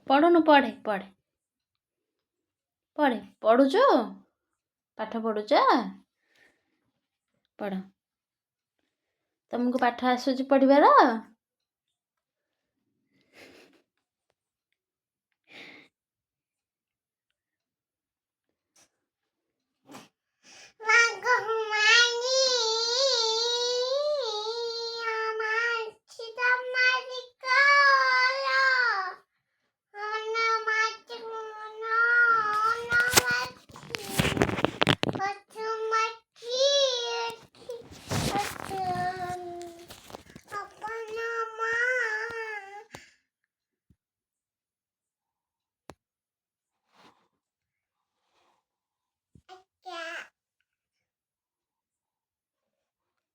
ପଢ଼ୁନୁ ପଢ଼େ ପଢ଼େ ପଢ଼େ ପଢ଼ୁଛୁ ପାଠ ପଢ଼ୁଛ ପଢ଼ ତମକୁ ପାଠ ଆସୁଛି ପଢ଼ିବାର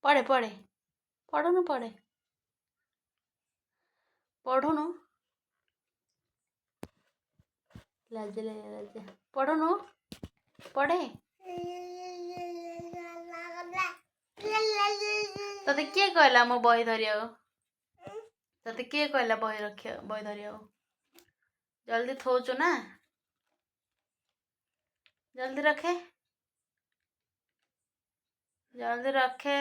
ପଢ଼େ ପଢ଼େ ପଢ଼ୁନୁ ପଢ଼େ ପଢ଼ୁନୁ ଲାଜ ପଢ଼ୁନୁ ପଢ଼େ ତତେ କିଏ କହିଲା ମୋ ବହି ଧରିବାକୁ ତତେ କିଏ କହିଲା ବହି ଧରିବାକୁ ଜଲ୍ଦି ଥୋଉଛୁ ନା ଜଲ୍ଦି ରଖେ ଜଲ୍ଦି ରଖେ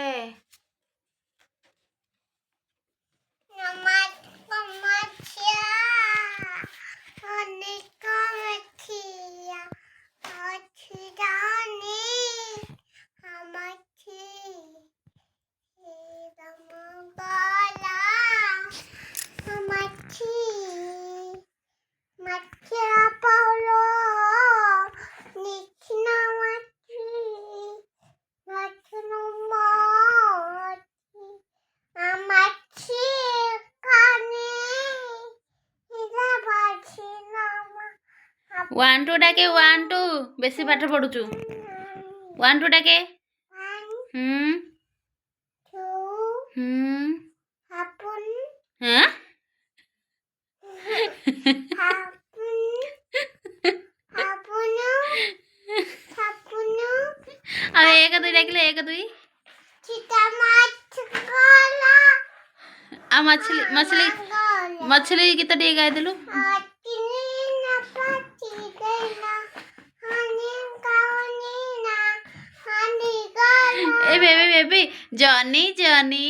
वन टू डाके वन टू बेसी पाठ पढ़ुचु वन टू डाके हाँ अब एक दुई डाकिले एक दुई आ मछली मछली मछली गीत टे गाई देलु ए baby baby Johnny Johnny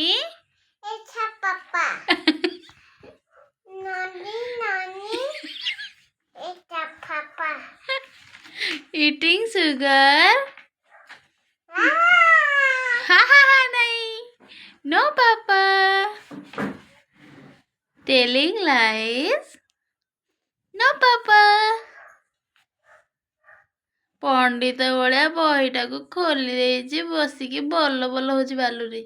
papa eating sugar हा नहीं नो पापा टेलिंग लाइज नो पापा पंडित भाया बहीटा को खोली देछि बसिकी बल बल होछि बालुरी